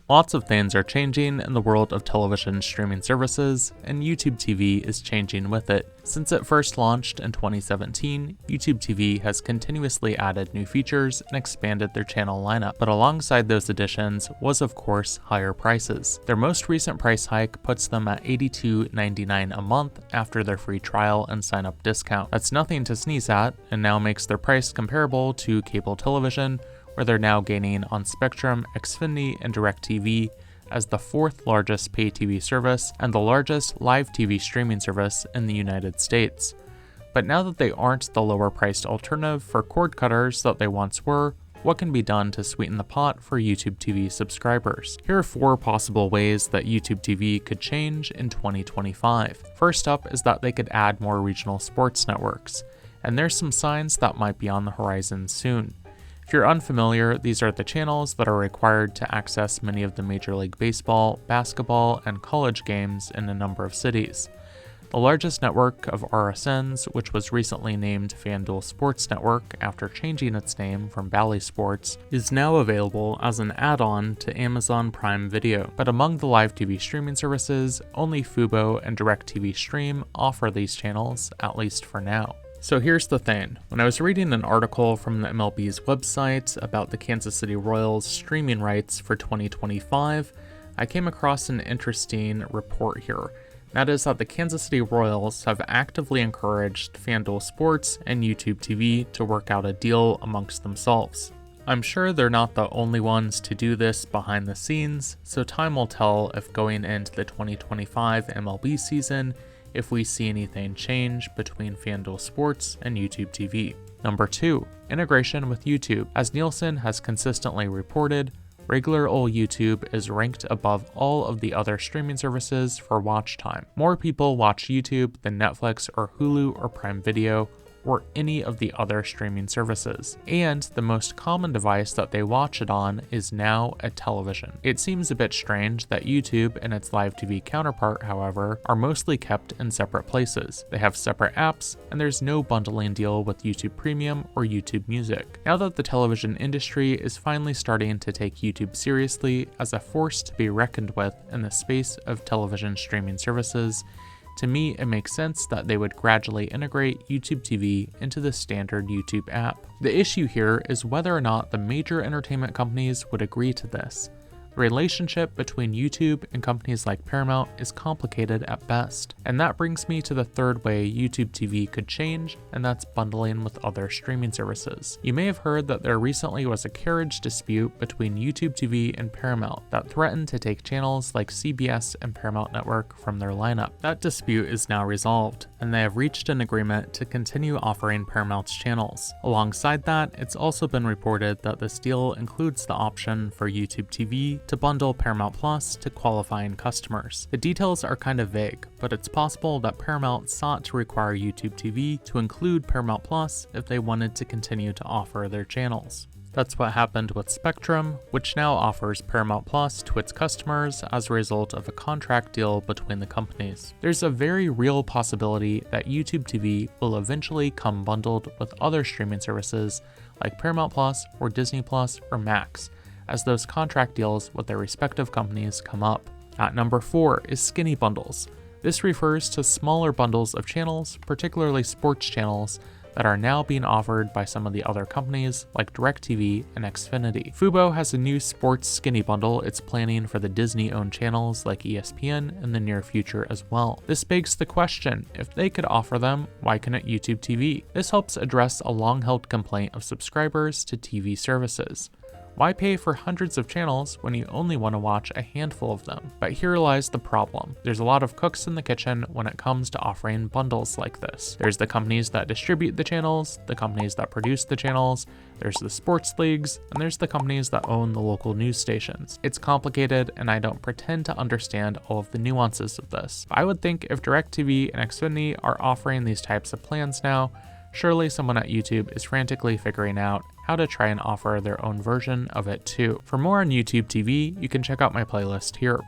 Lots of things are changing in the world of television streaming services, and YouTube TV is changing with it. Since it first launched in 2017, YouTube TV has continuously added new features and expanded their channel lineup, but alongside those additions was of course higher prices. Their most recent price hike puts them at $82.99 a month after their free trial and sign-up discount. That's nothing to sneeze at, and now makes their price comparable to cable television, where they're now gaining on Spectrum, Xfinity, and DirecTV as the fourth largest pay TV service and the largest live TV streaming service in the United States. But now that they aren't the lower priced alternative for cord cutters that they once were, what can be done to sweeten the pot for YouTube TV subscribers? Here are 4 possible ways that YouTube TV could change in 2025. First up is that they could add more regional sports networks, and there's some signs that might be on the horizon soon. If you're unfamiliar, these are the channels that are required to access many of the Major League Baseball, basketball, and college games in a number of cities. The largest network of RSNs, which was recently named FanDuel Sports Network after changing its name from Bally Sports, is now available as an add-on to Amazon Prime Video. But among the live TV streaming services, only Fubo and DirecTV Stream offer these channels, at least for now. So here's the thing, when I was reading an article from the MLB's website about the Kansas City Royals streaming rights for 2025, I came across an interesting report here. That is that the Kansas City Royals have actively encouraged FanDuel Sports and YouTube TV to work out a deal amongst themselves. I'm sure they're not the only ones to do this behind the scenes, so time will tell if going into the 2025 MLB season, if we see anything change between FanDuel Sports and YouTube TV. Number 2, integration with YouTube. As Nielsen has consistently reported, regular old YouTube is ranked above all of the other streaming services for watch time. More people watch YouTube than Netflix or Hulu or Prime Video or any of the other streaming services. And the most common device that they watch it on is now a television. It seems a bit strange that YouTube and its live TV counterpart, however, are mostly kept in separate places. They have separate apps, and there's no bundling deal with YouTube Premium or YouTube Music. Now that the television industry is finally starting to take YouTube seriously as a force to be reckoned with in the space of television streaming services, to me, it makes sense that they would gradually integrate YouTube TV into the standard YouTube app. The issue here is whether or not the major entertainment companies would agree to this. The relationship between YouTube and companies like Paramount is complicated at best. And that brings me to the third way YouTube TV could change, and that's bundling with other streaming services. You may have heard that there recently was a carriage dispute between YouTube TV and Paramount that threatened to take channels like CBS and Paramount Network from their lineup. That dispute is now resolved, and they have reached an agreement to continue offering Paramount's channels. Alongside that, it's also been reported that this deal includes the option for YouTube TV to bundle Paramount Plus to qualifying customers. The details are kind of vague, but it's possible that Paramount sought to require YouTube TV to include Paramount Plus if they wanted to continue to offer their channels. That's what happened with Spectrum, which now offers Paramount Plus to its customers as a result of a contract deal between the companies. There's a very real possibility that YouTube TV will eventually come bundled with other streaming services like Paramount Plus or Disney Plus or Max, as those contract deals with their respective companies come up. At number 4 is skinny bundles. This refers to smaller bundles of channels, particularly sports channels, that are now being offered by some of the other companies like DirecTV and Xfinity. Fubo has a new sports skinny bundle it's planning for the Disney-owned channels like ESPN in the near future as well. This begs the question, if they could offer them, why couldn't YouTube TV? This helps address a long-held complaint of subscribers to TV services. Why pay for hundreds of channels when you only want to watch a handful of them? But here lies the problem. There's a lot of cooks in the kitchen when it comes to offering bundles like this. There's the companies that distribute the channels, the companies that produce the channels, there's the sports leagues, and there's the companies that own the local news stations. It's complicated, and I don't pretend to understand all of the nuances of this. I would think if DirecTV and Xfinity are offering these types of plans now, surely someone at YouTube is frantically figuring out how to try and offer their own version of it too. For more on YouTube TV, you can check out my playlist here.